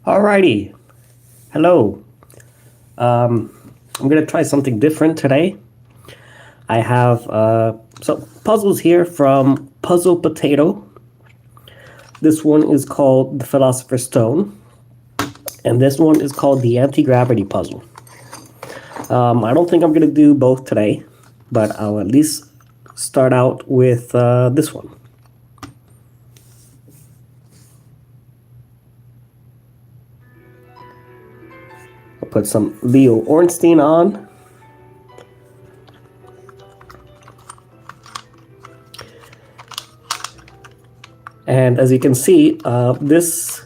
Alrighty, hello. I'm gonna try something different today. I have some puzzles here from Puzzle Potato. This one is called the Philosopher's Stone, and this one is called the Anti-Gravity Puzzle. I don't think I'm gonna do both today, but I'll at least start out with this one. I'll put some Leo Ornstein on. And as you can see, this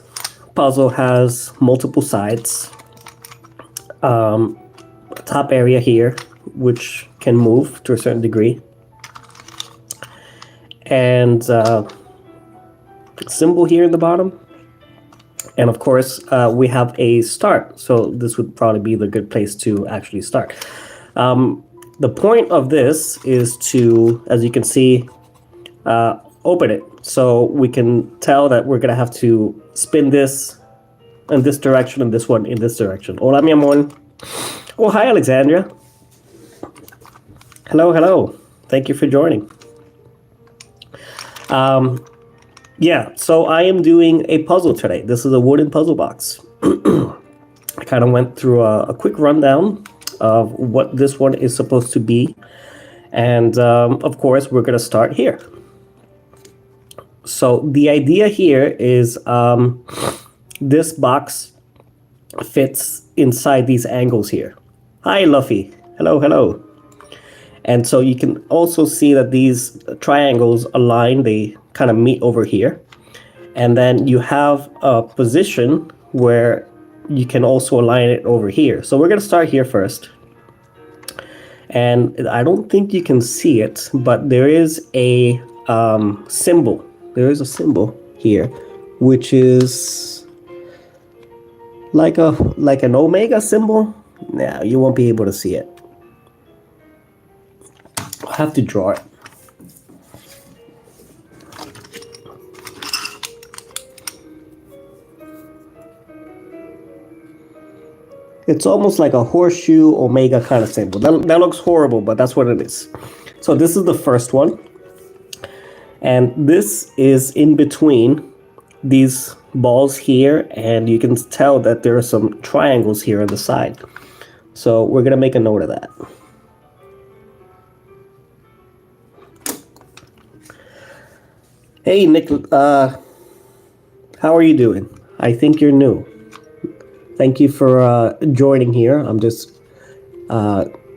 puzzle has multiple sides. Top area here, which can move to a certain degree. And symbol here in the bottom. And of course, we have a start. So this would probably be the good place to actually start. The point of this is to, as you can see, open it. So we can tell that we're going to have to spin this in this direction and this one in this direction. Hola, mi amor. Oh, hi, Alexandria. Hello, hello. Thank you for joining. Yeah, so I am doing a puzzle today. This is a wooden puzzle box. I kind of went through a quick rundown of what this one is supposed to be. And of course, we're going to start here. So the idea here is this box fits inside these angles here. Hi, Luffy. Hello, hello. And so you can also see that these triangles align, they kind of meet over here. And then you have a position where you can also align it over here. So we're going to start here first. And I don't think you can see it, but there is a symbol. There is a symbol here, which is like an omega symbol. Now you won't be able to see it. I'll have to draw it. It's almost like a horseshoe omega kind of symbol. That looks horrible, but that's what it is. So this is the first one. And this is in between these balls here, and you can tell that there are some triangles here on the side. So we're gonna make a note of that. Hey Nick, how are you doing? I think you're new. Thank you for joining here. I'm just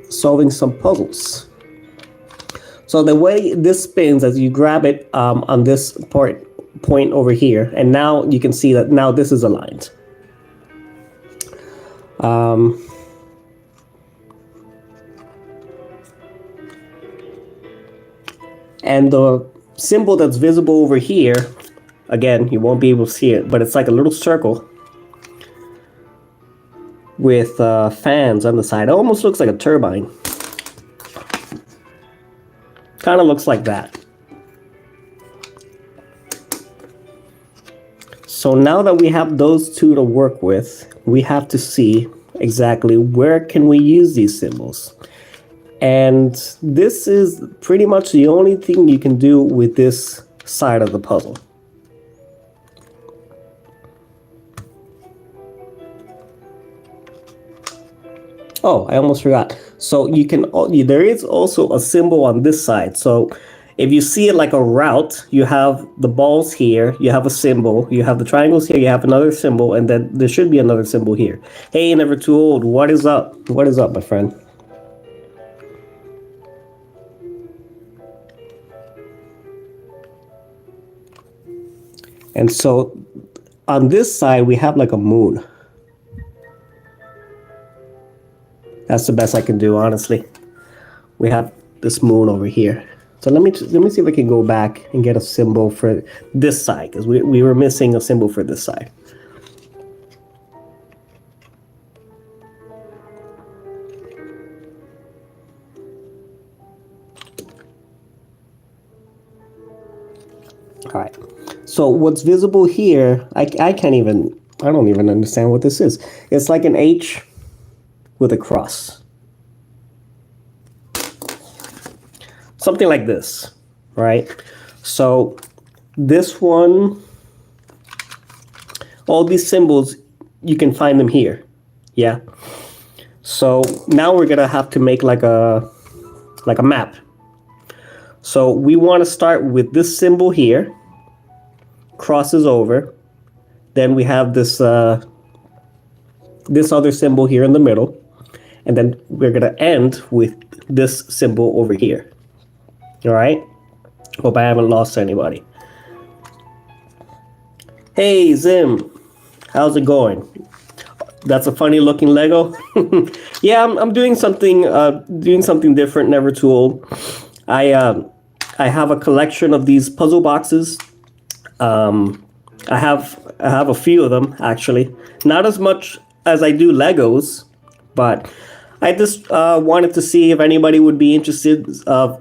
solving some puzzles. So the way this spins, as you grab it on this point over here, and now you can see that now this is aligned. And the symbol that's visible over here, again, you won't be able to see it, but it's like a little circle with fans on the side. It almost looks like a turbine. Kind of looks like that. So now that we have those two to work with, we have to see exactly where can we use these symbols. And this is pretty much the only thing you can do with this side of the puzzle. Oh, I almost forgot. So you can, there is also a symbol on this side. So if you see it like a route, you have the balls here, you have a symbol, you have the triangles here, you have another symbol, and then there should be another symbol here. Hey, Never Too Old, what is up? What is up, my friend? And so on this side, we have like a moon. That's the best I can do, honestly. We have this moon over here. So let me see if I can go back and get a symbol for this side, because we were missing a symbol for this side. All right. So what's visible here, I can't even, I don't even understand what this is. It's like an H with a cross. Something like this, right? So this one, all these symbols, you can find them here, yeah? So now we're gonna have to make like a map. So we want to start with this symbol here, crosses over. Then we have this this other symbol here in the middle, and then we're gonna end with this symbol over here. All right. Hope I haven't lost anybody. Hey Zim, how's it going? That's a funny looking Lego. Yeah, I'm doing something different. Never too old. I have a collection of these puzzle boxes. I have a few of them actually. Not as much as I do Legos, but I just wanted to see if anybody would be interested of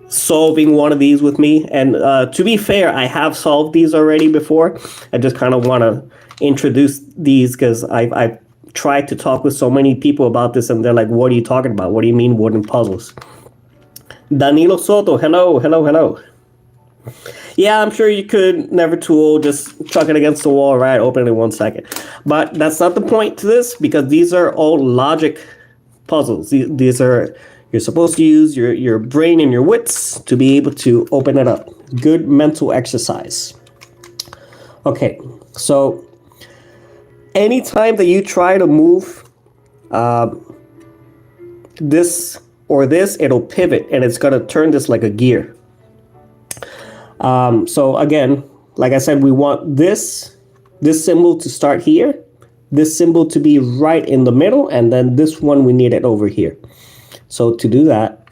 solving one of these with me. And to be fair, I have solved these already before. I just kind of want to introduce these because I've tried to talk with so many people about this, and they're like, "What are you talking about? What do you mean wooden puzzles?" Danilo Soto, hello, hello, hello. Yeah, I'm sure you could. Never too old. Just chuck it against the wall, right? Open it in 1 second. But that's not the point to this, because these are all logic puzzles. These are, you're supposed to use your brain and your wits to be able to open it up. Good mental exercise. Okay, so anytime that you try to move this or this, it'll pivot and it's gonna turn this like a gear. So again, like I said, we want this symbol to start here, this symbol to be right in the middle, and then this one we need it over here. So to do that,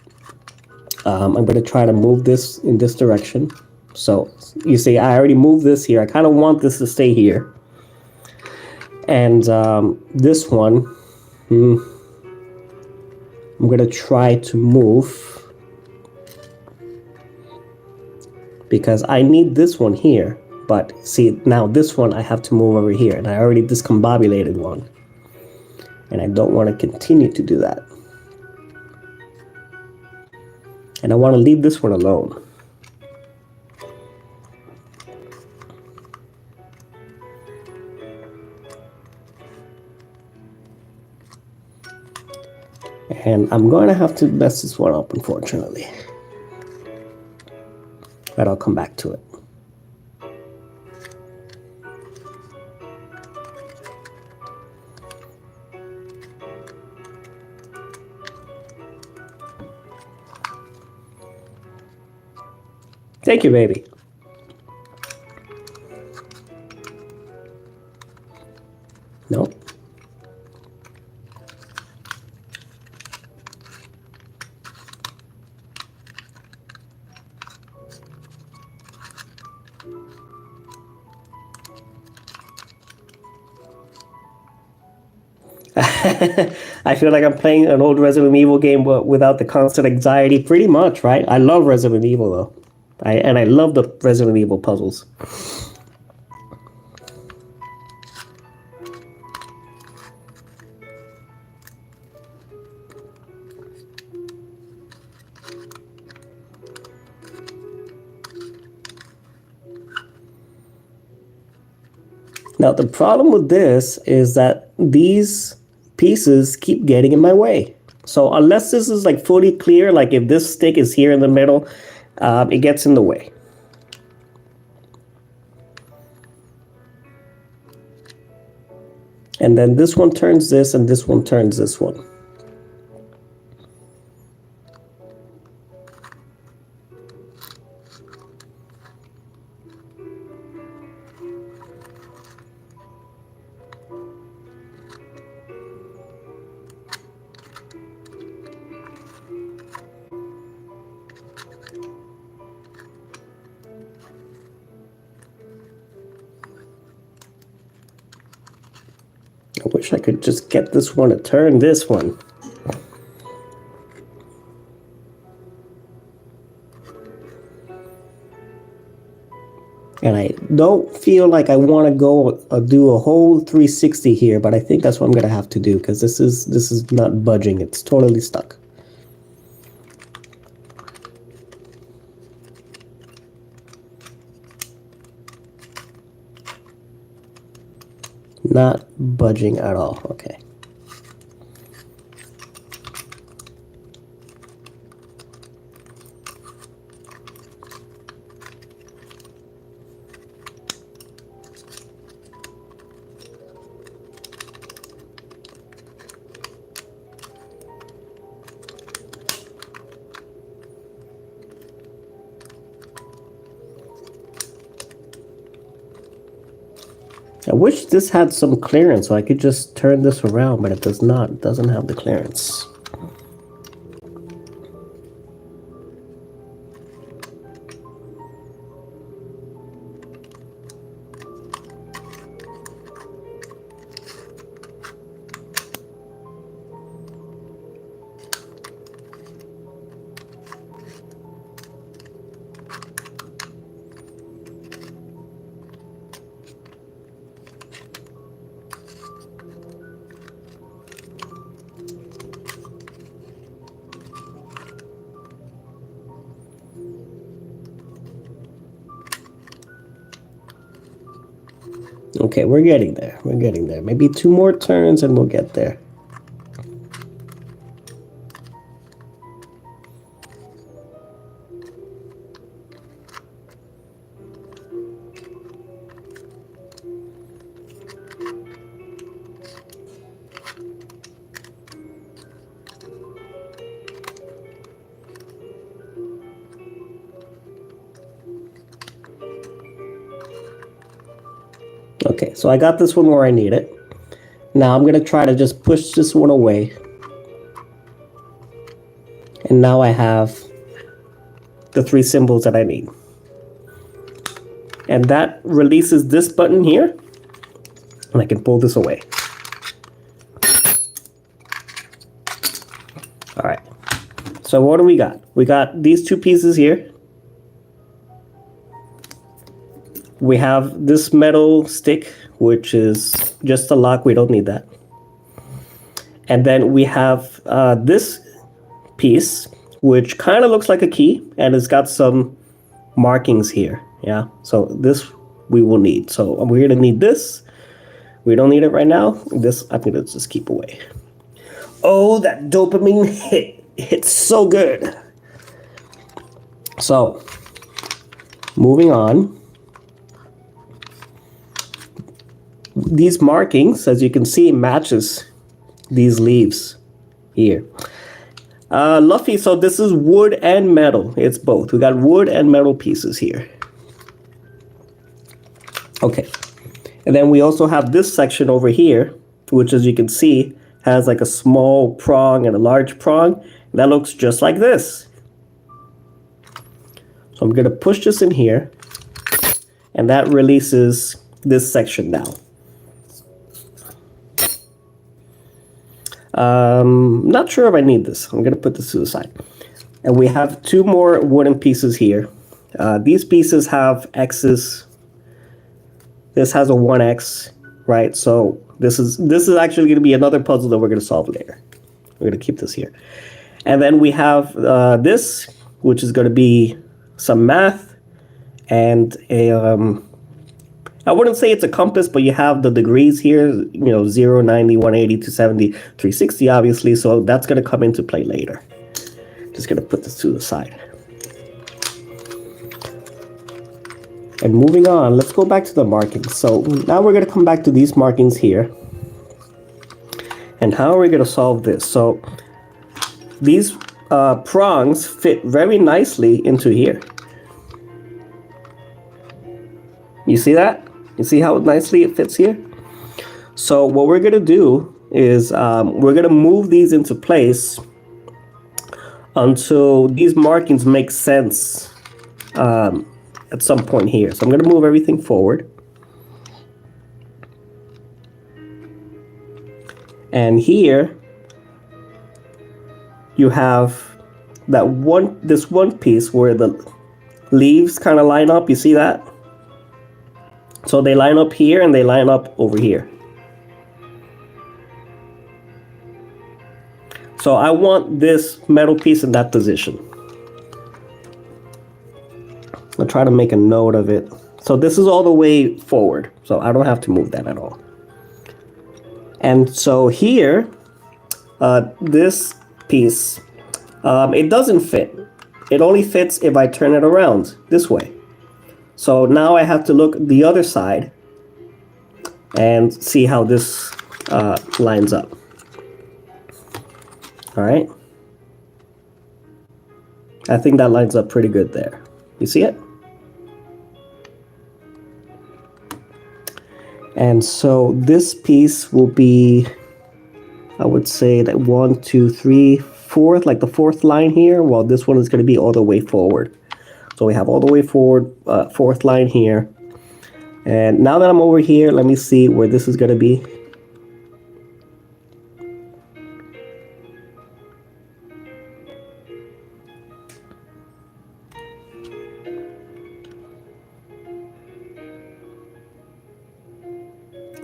I'm going to try to move this in this direction. So you see, I already moved this here. I kind of want this to stay here. And this one, I'm going to try to move, because I need this one here. But see, now this one I have to move over here, and I already discombobulated one. And I don't want to continue to do that. And I want to leave this one alone. And I'm going to have to mess this one up, unfortunately. But I'll come back to it. Thank you, baby. Nope. I feel like I'm playing an old Resident Evil game, but without the constant anxiety, pretty much, right? I love Resident Evil, though. I love the Resident Evil puzzles. Now, the problem with this is that these pieces keep getting in my way. So unless this is like fully clear, like if this stick is here in the middle, it gets in the way. And then this one turns this, and this one turns this one. I wish I could just get this one to turn this one. And I don't feel like I want to go do a whole 360 here, but I think that's what I'm going to have to do because this is not budging. It's totally stuck. Not budging at all. Okay. I wish this had some clearance so I could just turn this around, but it does not. It doesn't have the clearance. Okay, we're getting there. We're getting there. Maybe 2 more turns and we'll get there. Okay, so I got this one where I need it. Now I'm going to try to just push this one away. And now I have the 3 symbols that I need. And that releases this button here. And I can pull this away. All right. So what do we got? We got these 2 pieces here. We have this metal stick, which is just a lock. We don't need that. And then we have this piece, which kind of looks like a key, and it's got some markings here. Yeah, so this we will need. So we're gonna need this. We don't need it right now. This I'm gonna just keep away. Oh, that dopamine hit! It's so good. So, moving on. These markings, as you can see, matches these leaves here. Luffy, so this is wood and metal. It's both. We got wood and metal pieces here. Okay. And then we also have this section over here, which, as you can see, has like a small prong and a large prong. That looks just like this. So I'm going to push this in here, and that releases this section now. Not sure if I need this. I'm going to put this to the side. And we have 2 more wooden pieces here. These pieces have X's. This has a 1X, right? So this is actually going to be another puzzle that we're going to solve later. We're going to keep this here. And then we have this, which is going to be some math and a I wouldn't say it's a compass, but you have the degrees here, you know, 0, 90, 180, 270, 360, obviously. So that's going to come into play later. Just going to put this to the side. And moving on, let's go back to the markings. So now we're going to come back to these markings here. And how are we going to solve this? So these prongs fit very nicely into here. You see that? You see how nicely it fits here? So what we're going to do is we're going to move these into place until these markings make sense at some point here. So I'm going to move everything forward. And here you have this one piece where the leaves kind of line up. You see that? So they line up here and they line up over here. So I want this metal piece in that position. I'll try to make a note of it. So this is all the way forward. So I don't have to move that at all. And so here, this piece, it doesn't fit. It only fits if I turn it around this way. So now I have to look the other side and see how this lines up. All right. I think that lines up pretty good there. You see it? And so this piece will be, I would say that 1, 2, 3, 4th, like the 4th line here. Well, this one is going to be all the way forward. So we have all the way forward, 4th line here. And now that I'm over here, let me see where this is going to be.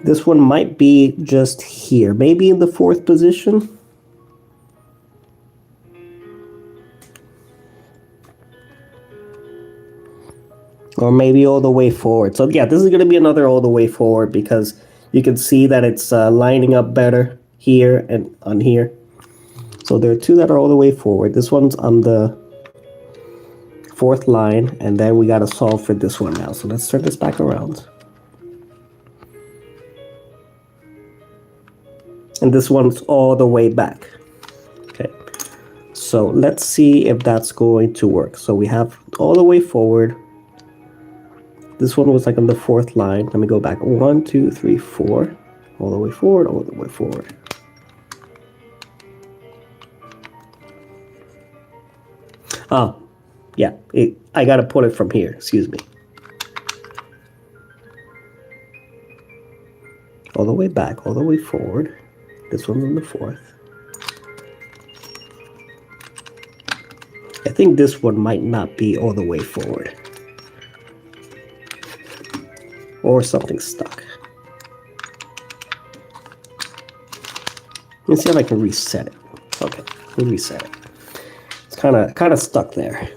This one might be just here, maybe in the 4th position. Or maybe all the way forward. So yeah, this is going to be another all the way forward because you can see that it's lining up better here and on here. So there are 2 that are all the way forward. This one's on the 4th line, and then we got to solve for this one now. So let's turn this back around. And this one's all the way back. Okay, so let's see if that's going to work. So we have all the way forward. This one was like on the 4th line. Let me go back. 1, 2, 3, 4. All the way forward, all the way forward. Oh, yeah, I got to pull it from here. Excuse me. All the way back, all the way forward. This one's on the 4th. I think this one might not be all the way forward. Or something stuck. Let me see if I can reset it. Okay, let me reset it. It's kind of stuck there.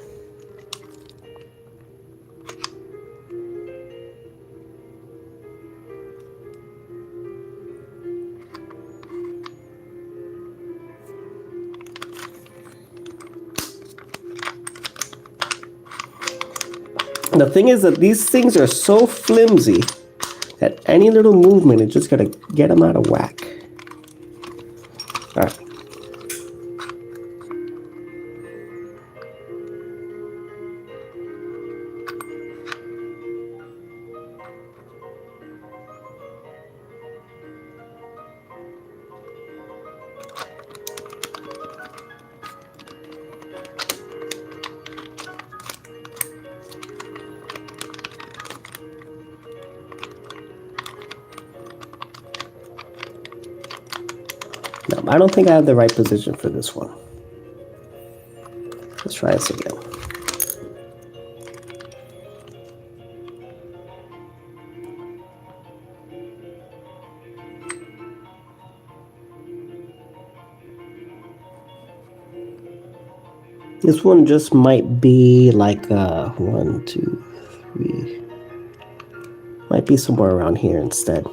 The thing is that these things are so flimsy that any little movement is just gonna get them out of whack. All right. No, I don't think I have the right position for this one. Let's try this again. This one just might be like 1, 2, 3. Might be somewhere around here instead.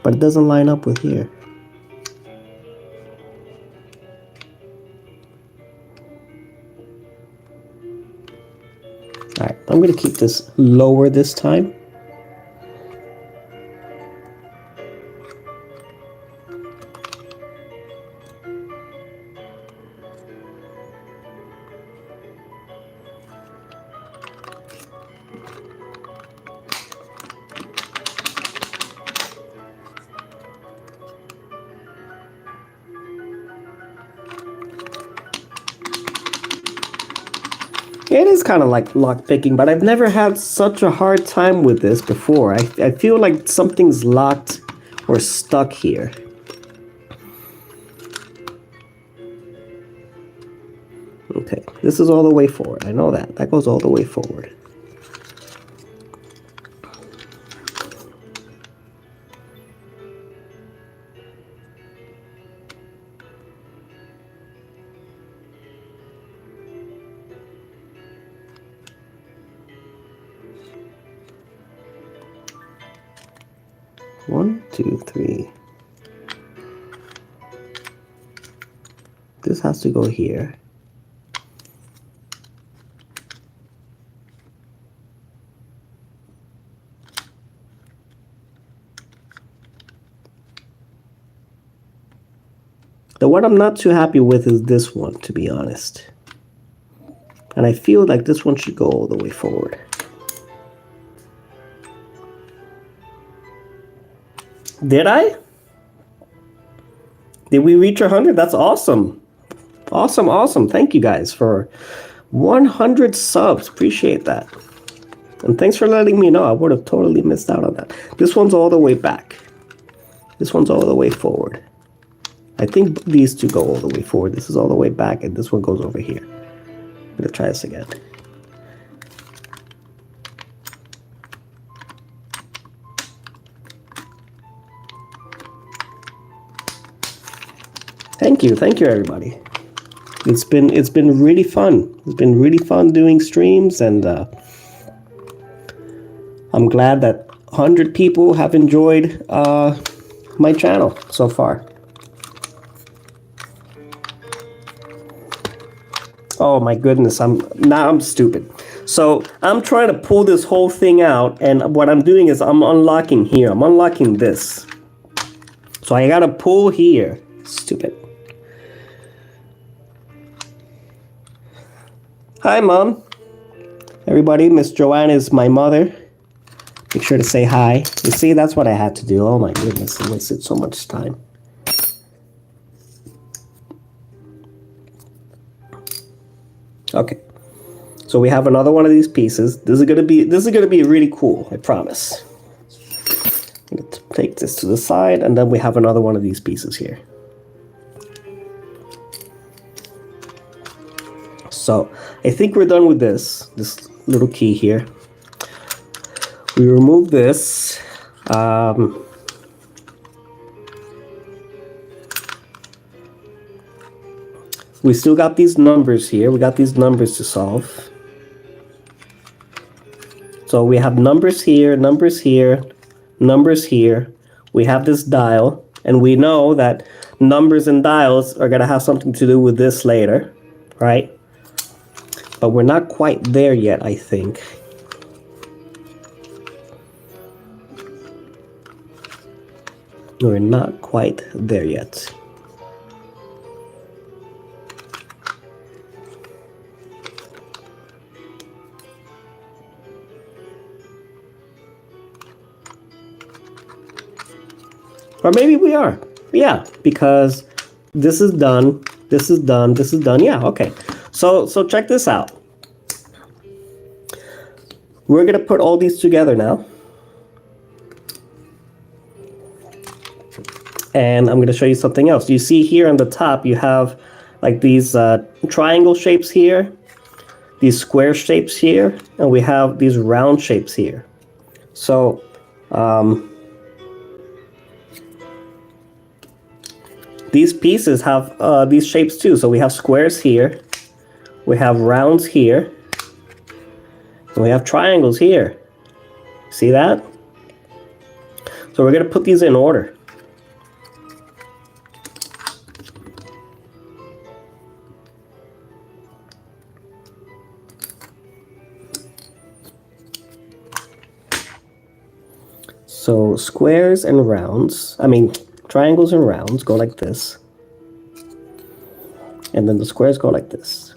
But it doesn't line up with here. All right, I'm going to keep this lower this time. It is kind of like lock picking, but I've never had such a hard time with this before. I feel like something's locked or stuck here. Okay, this is all the way forward. I know that. That goes all the way forward. 1, 2, 3. This has to go here. The one I'm not too happy with is this one, to be honest. And I feel like this one should go all the way forward. Did I? Did we reach 100? That's awesome. Awesome, awesome. Thank you guys for 100 subs. Appreciate that. And thanks for letting me know. I would have totally missed out on that. This one's all the way back. This one's all the way forward. I think these two go all the way forward. This is all the way back, and this one goes over here. I'm going to try this again. Thank you everybody. It's been really fun. It's been really fun doing streams, and I'm glad that 100 people have enjoyed my channel so far. Oh my goodness, I'm stupid. So I'm trying to pull this whole thing out, and what I'm doing is I'm unlocking here. I'm unlocking this. So I gotta pull here. Stupid. Hi, Mom. Everybody, Miss Joanne is my mother. Make sure to say hi. You see, that's what I had to do. Oh my goodness, it wasted so much time. Okay, so we have another one of these pieces. This is gonna be really cool. I promise. I'm gonna take this to the side, and then we have another one of these pieces here. So I think we're done with this little key here. We remove this. We still got these numbers here. We got these numbers to solve. So we have numbers here, numbers here, numbers here. We have this dial, and we know that numbers and dials are going to have something to do with this later, right? But we're not quite there yet, I think. We're not quite there yet. Or maybe we are. Yeah, because this is done, this is done, this is done. Yeah, okay. So check this out. We're going to put all these together now. And I'm going to show you something else. You see here on the top, you have like these triangle shapes here, these square shapes here, and we have these round shapes here. So, these pieces have these shapes too. So we have squares here, we have rounds here, and we have triangles here. See that? So we're going to put these in order. So squares and rounds, triangles and rounds go like this. And then the squares go like this.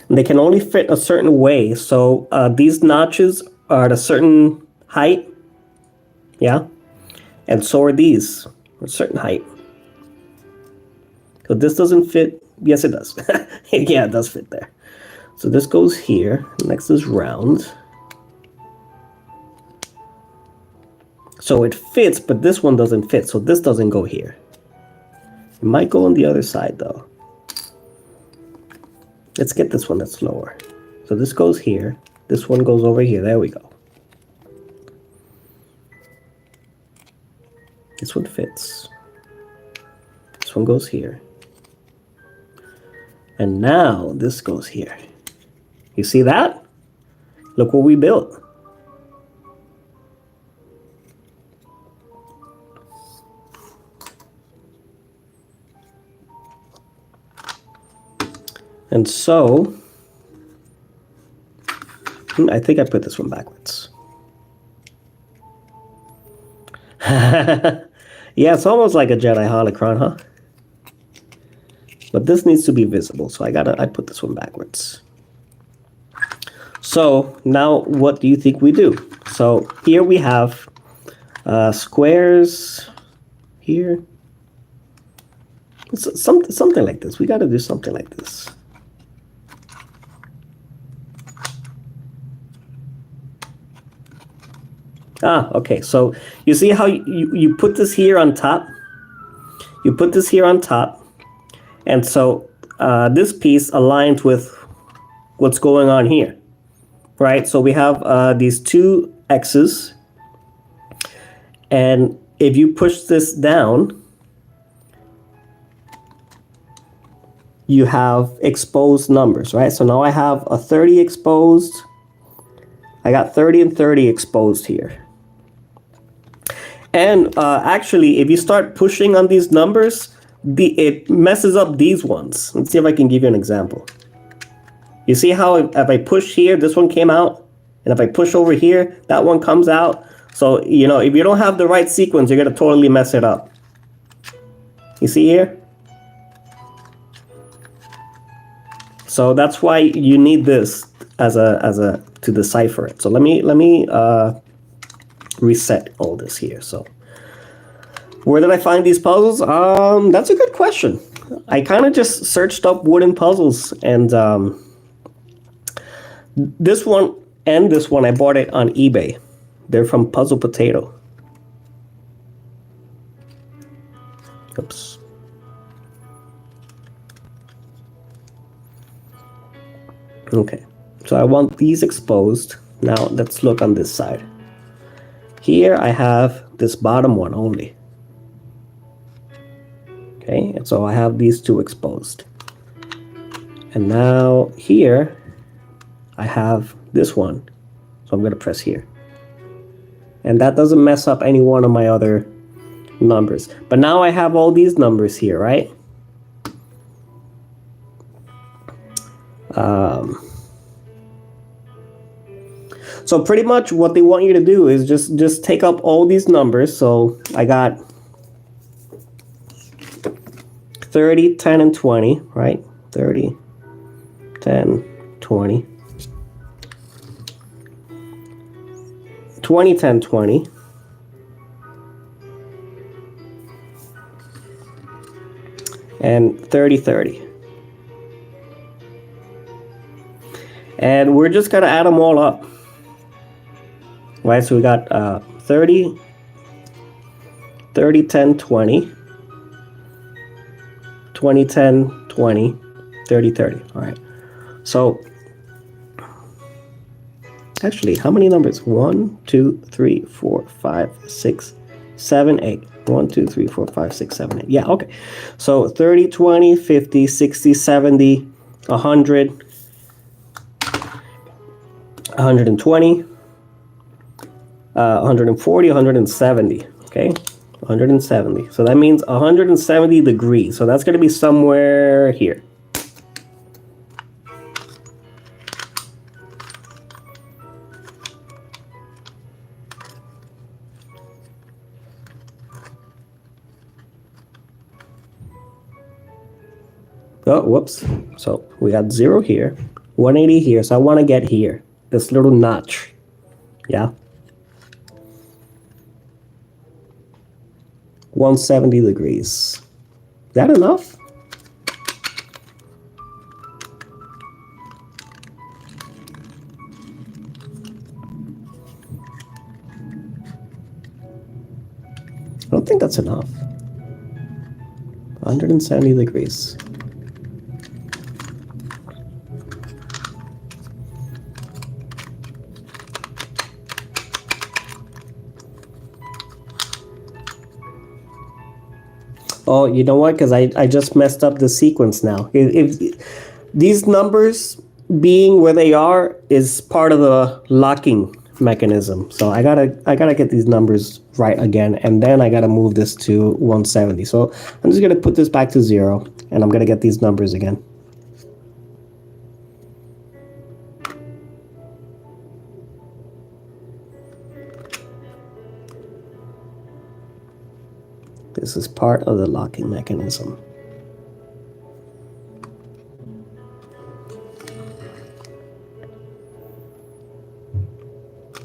And they can only fit a certain way. So these notches are at a certain height. Yeah. And so are these, a certain height. So this doesn't fit. Yes, it does. Yeah, it does fit there. So this goes here. Next is round. So it fits, but this one doesn't fit. So this doesn't go here. It might go on the other side though. Let's get this one that's lower. So this goes here. This one goes over here. There we go. This one fits. This one goes here. And now this goes here. You see that? Look what we built. And so, I think I put this one backwards. Yeah, it's almost like a Jedi holocron, huh? But this needs to be visible, so I put this one backwards. So now what do you think we do? So here we have squares here. Something like this. We got to do something like this. Okay. So you see how you put this here on top? You put this here on top. And so this piece aligns with what's going on here, right? So we have these two X's. And if you push this down, you have exposed numbers, right? So now I have a 30 exposed. I got 30 and 30 exposed here. And actually, if you start pushing on these numbers, it messes up these ones. Let's see if I can give you an example. You see how if I push here, this one came out? And if I push over here, that one comes out. So, you know, if you don't have the right sequence, you're going to totally mess it up. You see here? So that's why you need this to decipher it. So let me reset all this here. So where did I find these puzzles? That's a good question. I kind of just searched up wooden puzzles, and this one and this one I bought it on eBay. They're from Puzzle Potato. Oops. Okay, so I want these exposed. Now let's look on this side. Here I have this bottom one only. Okay, and so I have these two exposed. And now here I have this one. So I'm going to press here. And that doesn't mess up any one of my other numbers. But now I have all these numbers here, right? So pretty much what they want you to do is just take up all these numbers. So I got 30, 10, and 20, right? 30, 10, 20. 20, 10, 20. And 30, 30. And we're just going to add them all up. Right, so we got 30, 30, 10, 20, 20, 10, 20, 30, 30. All right. So, actually, how many numbers? 1, 2, 3, 4, 5, 6, 7, 8. 1, 2, 3, 4, 5, 6, 7, 8. Yeah, okay. So 30, 20, 50, 60, 70, 100, 120. 140, 170, okay? 170. So that means 170 degrees. So that's going to be somewhere here. Oh, whoops. So we got 0 here, 180 here. So I want to get here, this little notch. Yeah. 170 degrees. Is that enough? I don't think that's enough. 170 degrees. Oh, you know what? Because I just messed up the sequence now. If these numbers being where they are is part of the locking mechanism. So I gotta get these numbers right again, and then I gotta move this to 170. So I'm just gonna put this back to 0, and I'm gonna get these numbers again. This is part of the locking mechanism.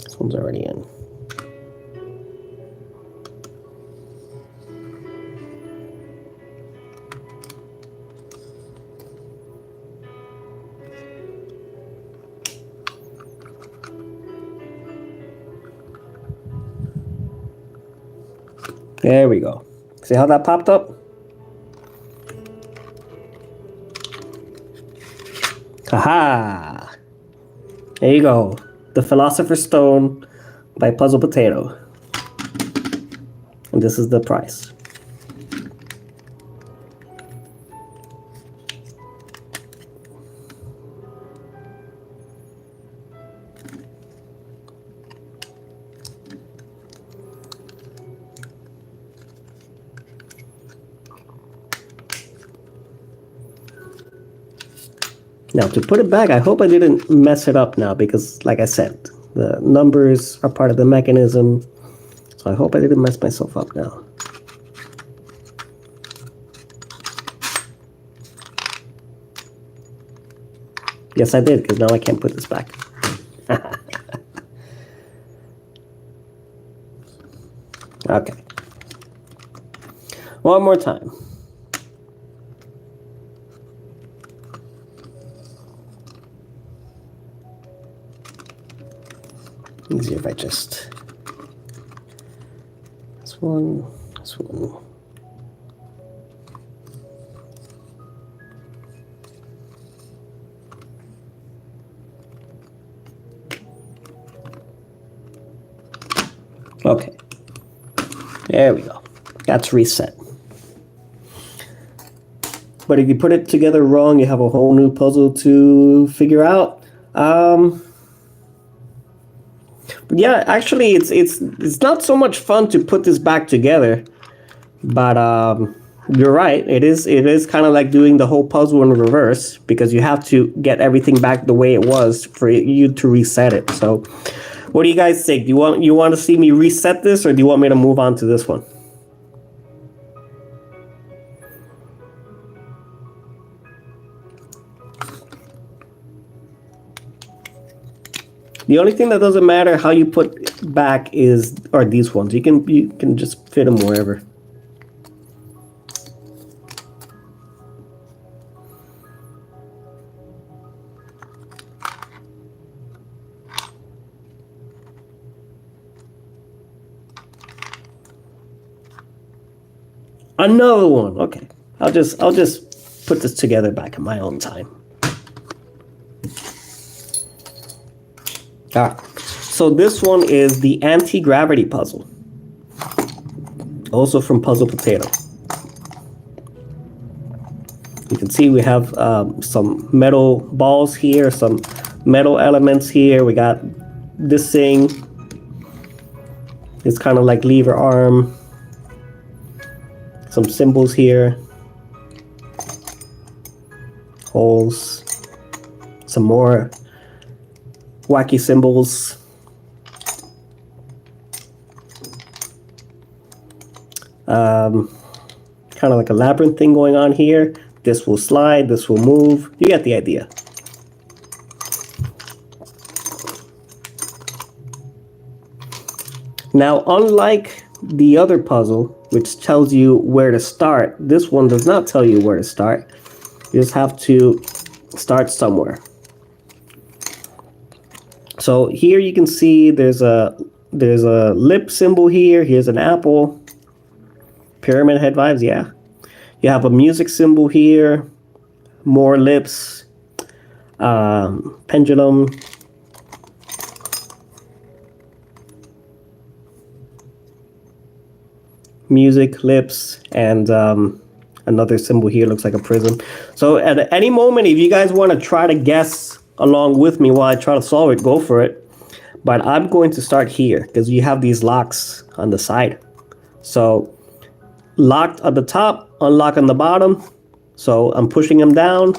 This one's already in. There we go. See how that popped up? Haha! There you go. The Philosopher's Stone by Puzzle Potato. And this is the price. Now, to put it back, I hope I didn't mess it up now because, like I said, the numbers are part of the mechanism. So I hope I didn't mess myself up now. Yes, I did, because now I can't put this back. Okay. One more time. Easier if I just this one. Okay, there we go. That's reset. But if you put it together wrong, you have a whole new puzzle to figure out. Yeah, actually, it's not so much fun to put this back together, but you're right. It is kind of like doing the whole puzzle in reverse because you have to get everything back the way it was for you to reset it. So, what do you guys think? Do you want to see me reset this, or do you want me to move on to this one? The only thing that doesn't matter how you put back are these ones. You can just fit them wherever. Another one. Okay. I'll just put this together back in my own time. So this one is the anti-gravity puzzle, also from Puzzle Potato. You can see we have some metal balls here, some metal elements here. We got this thing. It's kind of like lever arm. Some symbols here. Holes. Some more wacky symbols. Kind of like a labyrinth thing going on here. This will slide, this will move. You get the idea. Now, unlike the other puzzle, which tells you where to start, this one does not tell you where to start. You just have to start somewhere. So here you can see there's a lip symbol here. Here's an apple. Pyramid head vibes, yeah. You have a music symbol here. More lips. Pendulum. Music, lips, and another symbol here looks like a prism. So at any moment, if you guys want to try to guess along with me while I try to solve it, go for it. But I'm going to start here because you have these locks on the side. So locked at the top, unlock on the bottom. So I'm pushing them down.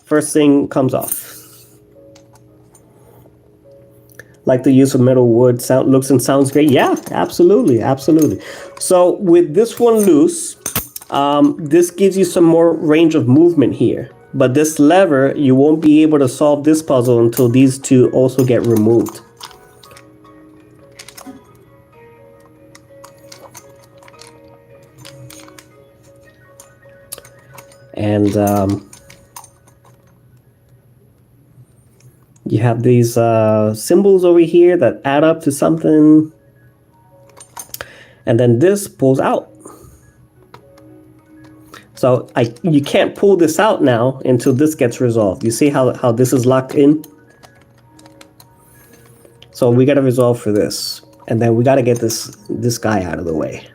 First thing comes off. Like the use of metal wood, sound looks and sounds great. Yeah, absolutely, absolutely. So with this one loose, this gives you some more range of movement here. But this lever, you won't be able to solve this puzzle until these two also get removed. And you have these symbols over here that add up to something. And then this pulls out. So you can't pull this out now until this gets resolved. You see how this is locked in? So we got to resolve for this. And then we got to get this guy out of the way.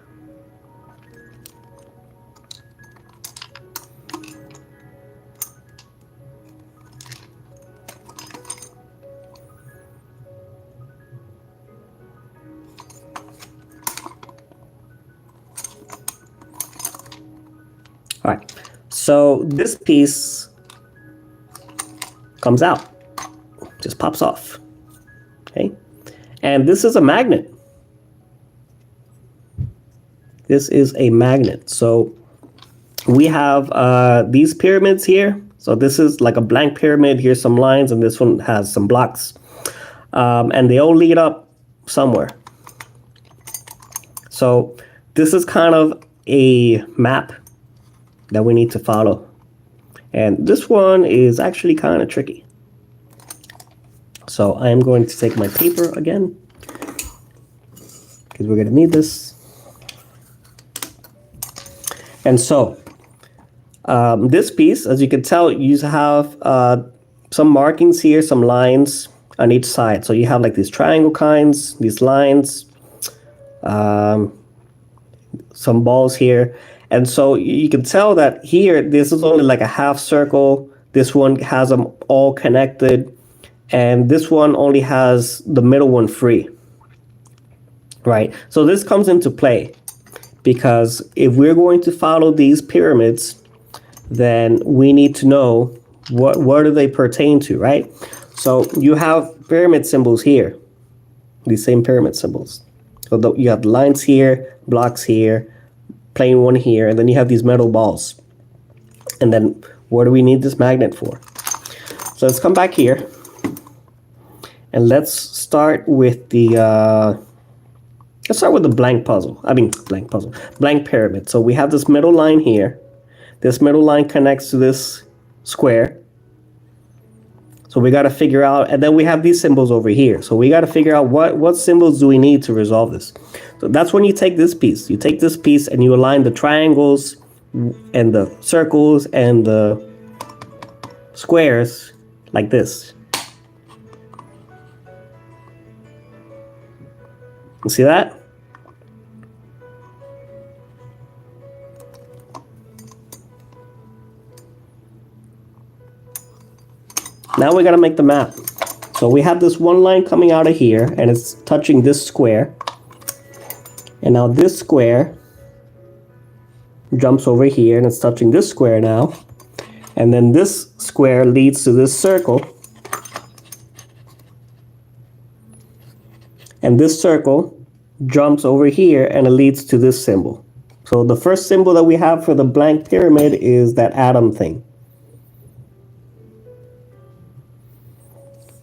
All right, so this piece comes out, just pops off, okay? And this is a magnet. This is a magnet. So we have these pyramids here. So this is like a blank pyramid. Here's some lines, and this one has some blocks. And they all lead up somewhere. So this is kind of a map that we need to follow. And this one is actually kind of tricky. So I am going to take my paper again, because we're going to need this. And so this piece, as you can tell, you have some markings here, some lines on each side. So you have like these triangle kinds, these lines, some balls here. And so you can tell that here, this is only like a half circle. This one has them all connected. And this one only has the middle one free. Right? So this comes into play, because if we're going to follow these pyramids, then we need to know what do they pertain to, right? So you have pyramid symbols here, these same pyramid symbols. So you have lines here, blocks here, plain one here, and then you have these metal balls. And then what do we need this magnet for? So let's come back here, and let's start with the blank puzzle. Blank pyramid. So we have this middle line here. This middle line connects to this square. So we got to figure out, and then we have these symbols over here. So we got to figure out what symbols do we need to resolve this. So that's when you take this piece. You take this piece and you align the triangles and the circles and the squares like this. You see that? Now we got to make the map. So we have this one line coming out of here, and it's touching this square. And now this square jumps over here, and it's touching this square now. And then this square leads to this circle. And this circle jumps over here, and it leads to this symbol. So the first symbol that we have for the blank pyramid is that atom thing.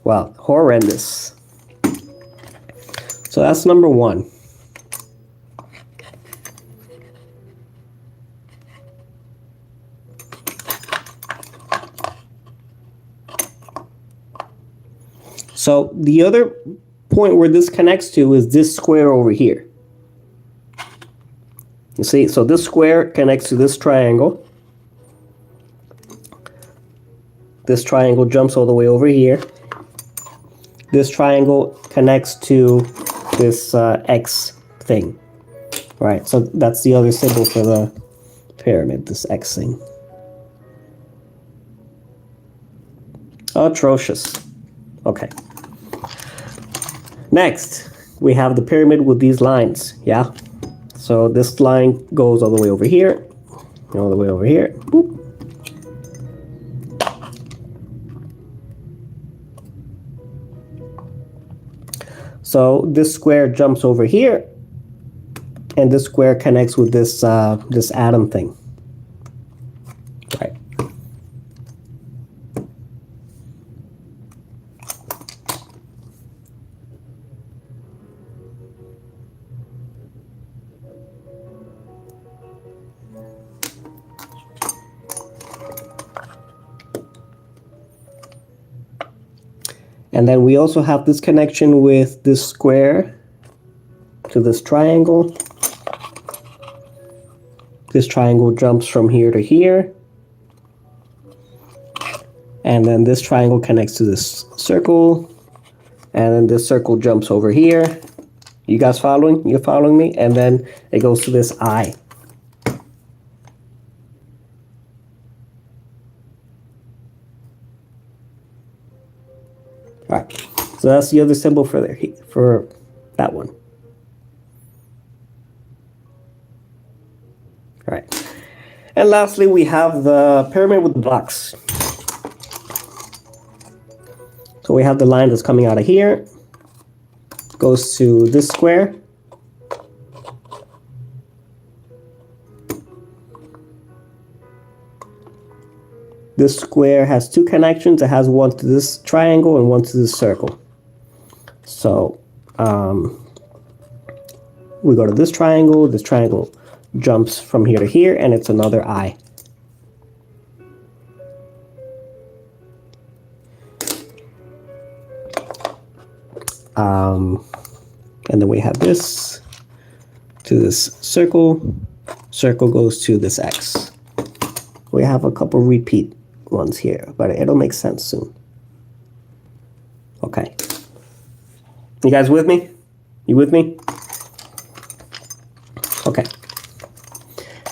Wow, horrendous. So that's number one. So the other point where this connects to is this square over here. You see, so this square connects to this triangle. This triangle jumps all the way over here. This triangle connects to this X thing, right? So that's the other symbol for the pyramid, this X thing. Atrocious. Okay. Next, we have the pyramid with these lines, yeah? So this line goes all the way over here, all the way over here, boop. So this square jumps over here, and this square connects with this this atom thing. Right. And then we also have this connection with this square to this triangle. This triangle jumps from here to here. And then this triangle connects to this circle. And then this circle jumps over here. You guys following? You're following me? And then it goes to this eye. All right, so that's the other symbol for there, for that one. All right, and lastly, we have the pyramid with the blocks. So we have the line that's coming out of here, goes to this square. This square has two connections. It has one to this triangle and one to this circle. So we go to this triangle. This triangle jumps from here to here, and it's another eye. And then we have this to this circle. Circle goes to this X. We have a couple repeat ones here, but it'll make sense soon. Okay. You guys with me? You with me? Okay.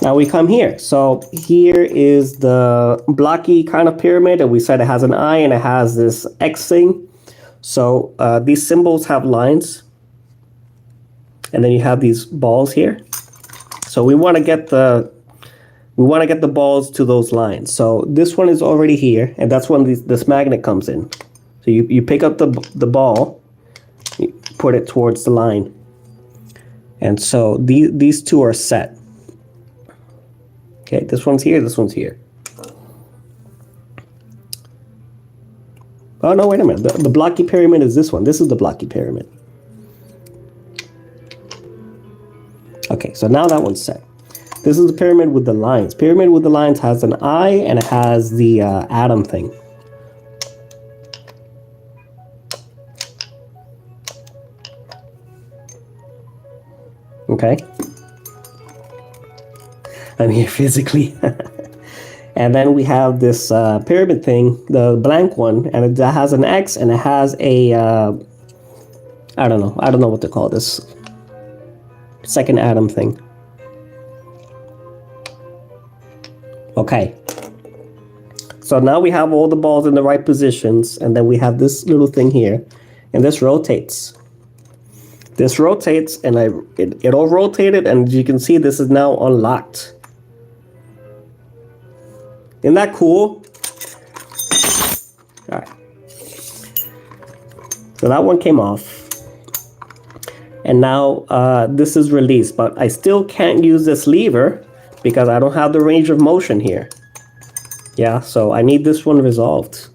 Now we come here. So here is the blocky kind of pyramid, and we said it has an eye and it has this X thing. So these symbols have lines, and then you have these balls here. So we want to get the balls to those lines. So this one is already here, and that's when this magnet comes in. So you pick up the ball, you put it towards the line. And so these two are set. Okay, this one's here, this one's here. Oh no, wait a minute. The blocky pyramid is this one. This is the blocky pyramid. Okay, so now that one's set. This is the pyramid with the lines. Pyramid with the lines has an eye and it has the atom thing. Okay. I'm here physically. And then we have this pyramid thing, the blank one, and it has an X and it has a, I don't know what to call this. Second atom thing. Okay, so now we have all the balls in the right positions, and then we have this little thing here, and this rotates. This rotates, and it all rotated, and you can see this is now unlocked. Isn't that cool? All right. So that one came off, and now this is released, but I still can't use this lever because I don't have the range of motion here. Yeah, so I need this one resolved.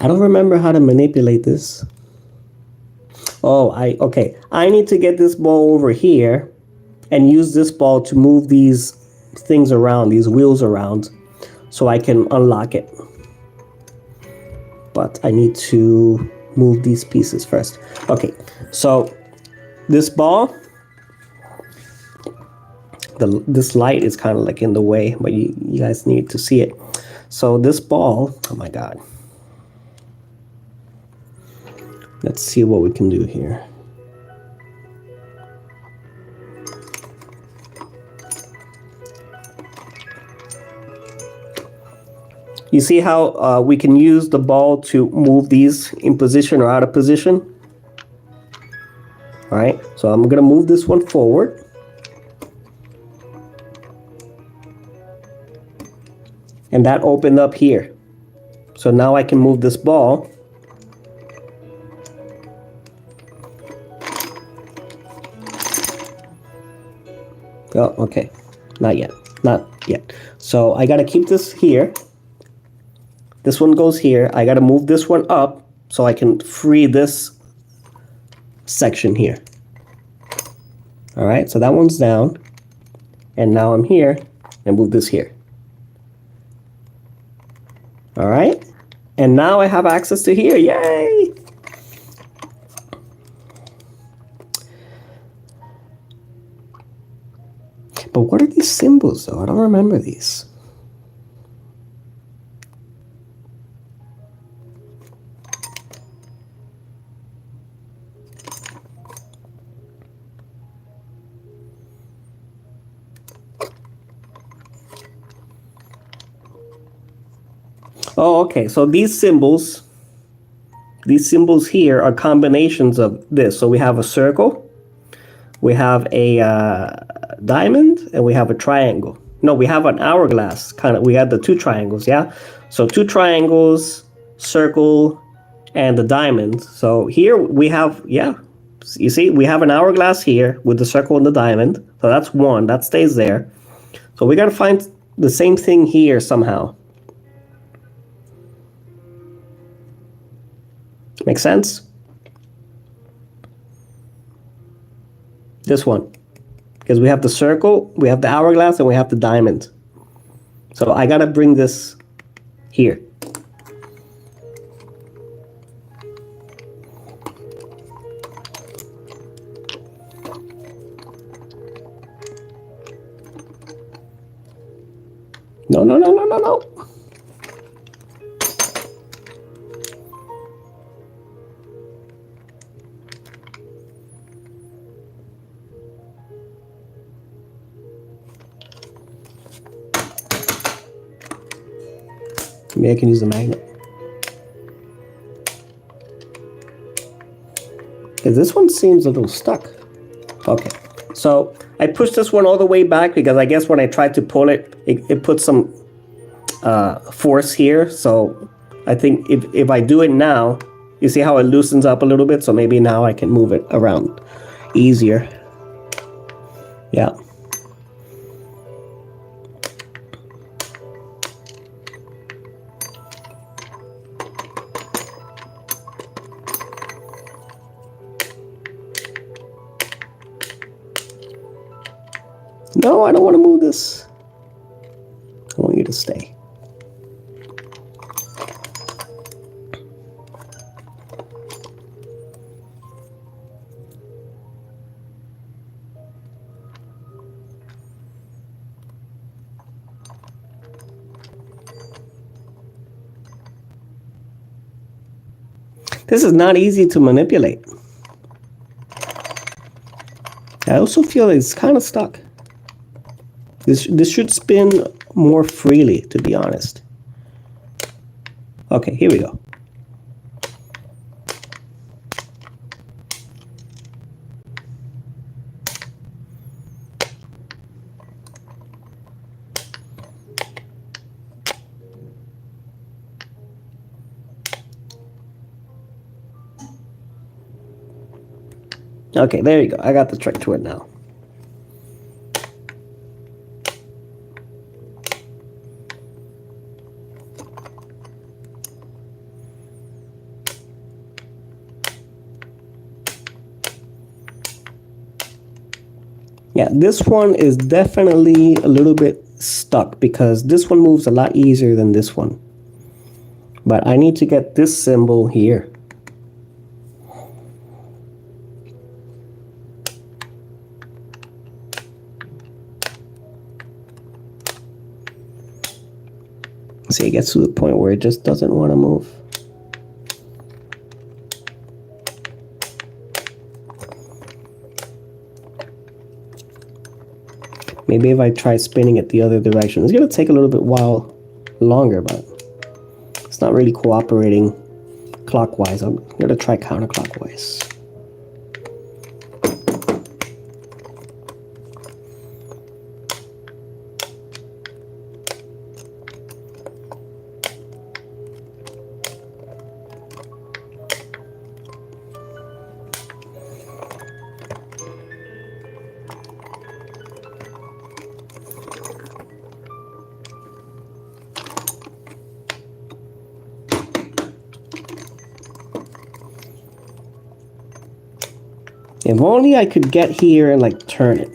I don't remember how to manipulate this. Oh, okay. I need to get this ball over here and use this ball to move these things around, these wheels around, so I can unlock it. But I need to move these pieces first. Okay, so this ball, this light is kind of like in the way, but you guys need to see it. So this ball, oh my God. Let's see what we can do here. You see how we can use the ball to move these in position or out of position? All right, so I'm gonna move this one forward. And that opened up here. So now I can move this ball. Oh, okay, not yet, not yet. So I gotta keep this here. This one goes here. I gotta move this one up so I can free this section here. All right, so that one's down. And now I'm here and move this here. All right, and now I have access to here, yay! But what are these symbols though? I don't remember these. Oh, okay, so these symbols here are combinations of this. So we have a circle, we have a diamond, and we have a triangle. No, we have an hourglass, kind of. We had the two triangles, yeah? So two triangles, circle, and the diamond. So here we have, yeah, you see, we have an hourglass here with the circle and the diamond. So that's one, that stays there. So we gotta find the same thing here somehow. Make sense? This one. Because we have the circle, we have the hourglass, and we have the diamond. So I gotta bring this here. No, no, no, no, no, no. Maybe I can use the magnet. Because this one seems a little stuck. Okay, so I pushed this one all the way back because I guess when I tried to pull it, it put some force here. So I think if I do it now, you see how it loosens up a little bit? So maybe now I can move it around easier. Yeah. No, I don't want to move this. I want you to stay. This is not easy to manipulate. I also feel it's kind of stuck. This should spin more freely, to be honest. Okay, here we go. Okay, there you go. I got the trick to it now. Yeah, this one is definitely a little bit stuck because this one moves a lot easier than this one. But I need to get this symbol here. See, it gets to the point where it just doesn't want to move. Maybe if I try spinning it the other direction. It's gonna take a little bit while longer, but it's not really cooperating clockwise. I'm gonna try counterclockwise. If only I could get here and like turn it.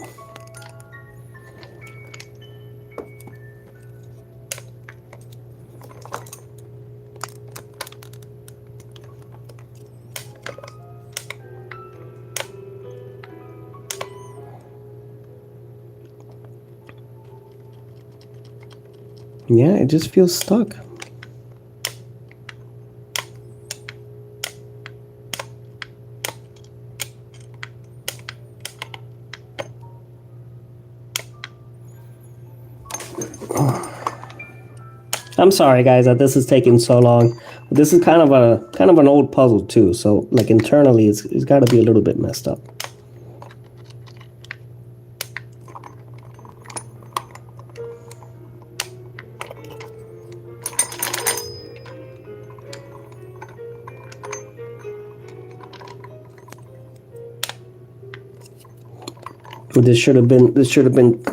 Yeah, it just feels stuck. I'm sorry guys that this is taking so long. This is kind of an old puzzle too, so like internally it's got to be a little bit messed up. This should have been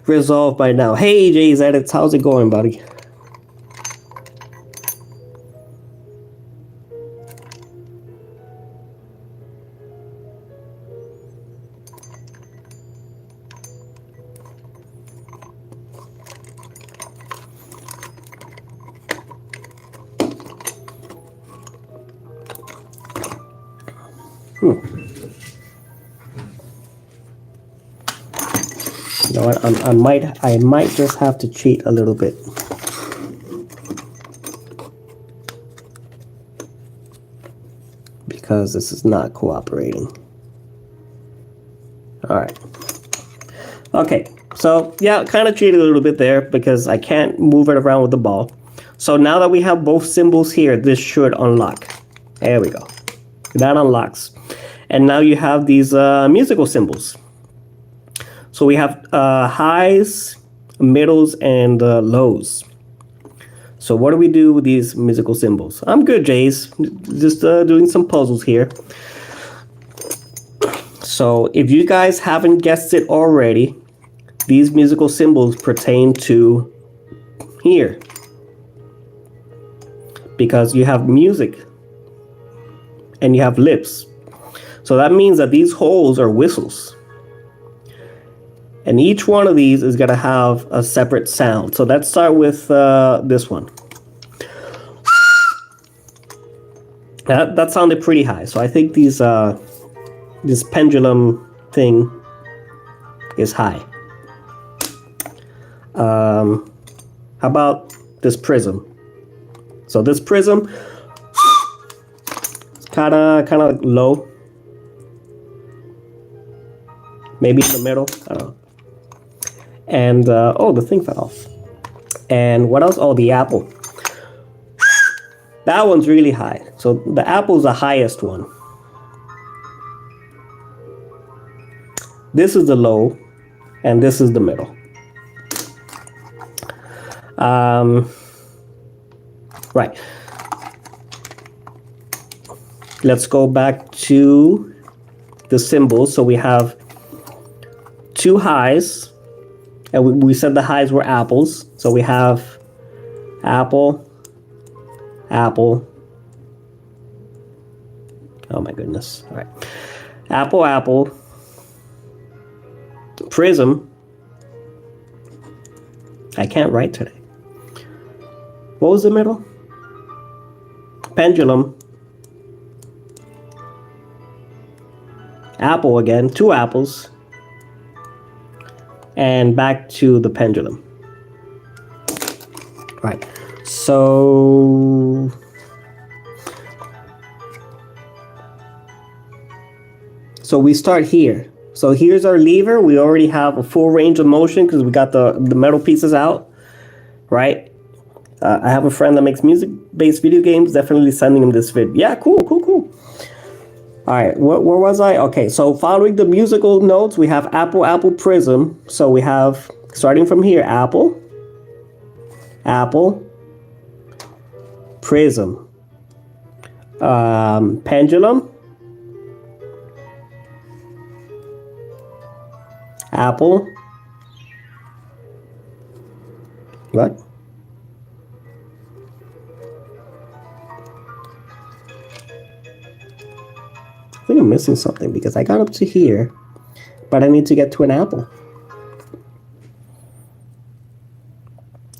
resolved by now. Hey Jay's Edits, how's it going, buddy? You know what? I might just have to cheat a little bit. Because this is not cooperating. Alright. Okay, so yeah, kind of cheated a little bit there because I can't move it around with the ball. So now that we have both symbols here, this should unlock. There we go. That unlocks. And now you have these musical symbols. So we have highs, middles, and lows. So what do we do with these musical symbols? I'm good, Jace. Just doing some puzzles here. So if you guys haven't guessed it already, these musical symbols pertain to here. Because you have music and you have lips. So that means that these holes are whistles. And each one of these is going to have a separate sound. So let's start with this one. That sounded pretty high. So I think this pendulum thing is high. How about this prism? So this prism is kind of low. Maybe in the middle. I don't know. And, oh, the thing fell off. And what else? Oh, the apple. That one's really high. So the apple's the highest one. This is the low, and this is the middle. Right. Let's go back to the symbols. So we have two highs. And we said the highs were apples. So we have apple, apple. Oh my goodness. All right. Apple, apple. Prism. I can't write today. What was the middle? Pendulum. Apple again. Two apples. And back to the pendulum. Right. So we start here. So here's our lever. We already have a full range of motion because we got the metal pieces out, right? I have a friend that makes music-based video games. Definitely sending him this vid. Yeah, cool. All right, where was I? Okay, so following the musical notes, we have Apple, Apple, Prism. So we have, starting from here, Apple, Apple, Prism, Pendulum, Apple, what? I think I'm missing something because I got up to here, but I need to get to an apple.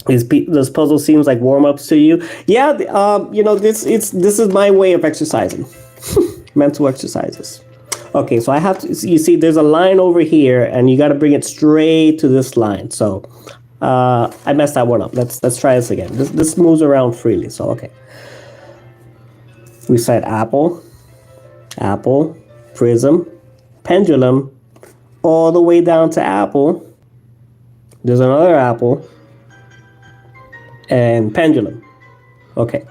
This puzzle seems like warm-ups to you. Yeah, this is my way of exercising. Mental exercises. Okay, so I have to, you see there's a line over here and you got to bring it straight to this line. So I messed that one up. Let's try this again. This moves around freely, so okay. We said apple, apple, prism, pendulum, all the way down to apple. There's another apple and pendulum. Okay.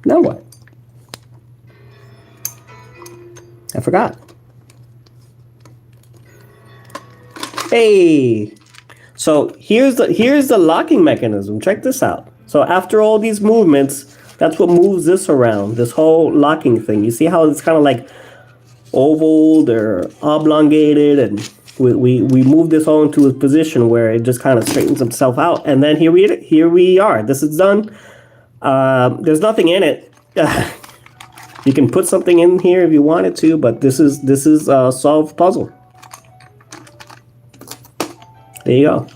Now what? I forgot. Hey, so here's the locking mechanism. Check this out. So after all these movements, that's what moves this around, this whole locking thing. You see how it's kind of like ovaled or oblongated, and we move this all into a position where it just kind of straightens itself out. And then here we are. This is done. There's nothing in it. You can put something in here if you wanted to, but this is a solved puzzle. There you go.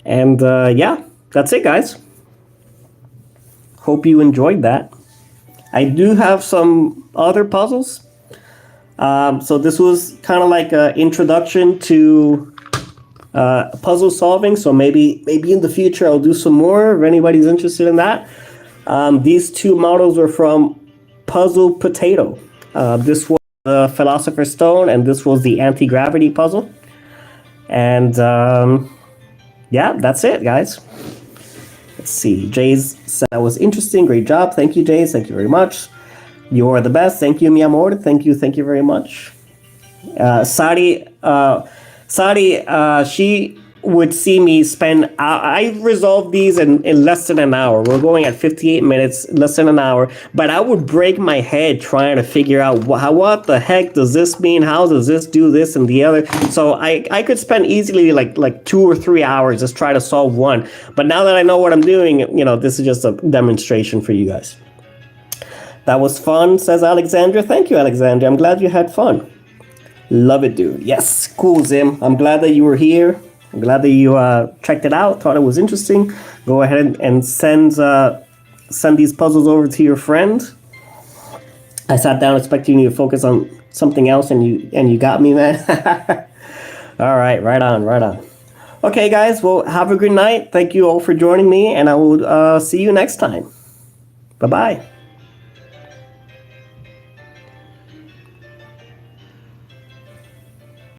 And yeah, that's it, guys. Hope you enjoyed that. I do have some other puzzles. So this was kind of like an introduction to puzzle solving. So maybe in the future I'll do some more if anybody's interested in that. These two models were from Puzzle Potato. This was the Philosopher's Stone, and this was the anti-gravity puzzle. And yeah, that's it, guys. Let's see. Jays said that was interesting. Great job. Thank you, Jays. Thank you very much. You're the best. Thank you, mi amor. Thank you very much. Sadi, she would see me spend. I resolved these in less than an hour. We're going at 58 minutes, less than an hour. But I would break my head trying to figure out what the heck does this mean? How does this do this and the other? So I could spend easily like 2 or 3 hours just trying to solve one. But now that I know what I'm doing, this is just a demonstration for you guys. That was fun, says Alexandra. Thank you, Alexandra. I'm glad you had fun. Love it, dude. Yes, cool, Zim. I'm glad that you were here. I'm glad that you checked it out, thought it was interesting. Go ahead and send these puzzles over to your friend. I sat down expecting you to focus on something else, and you got me, man. All right, right on. Okay, guys, well, have a good night. Thank you all for joining me, and I will see you next time. Bye-bye.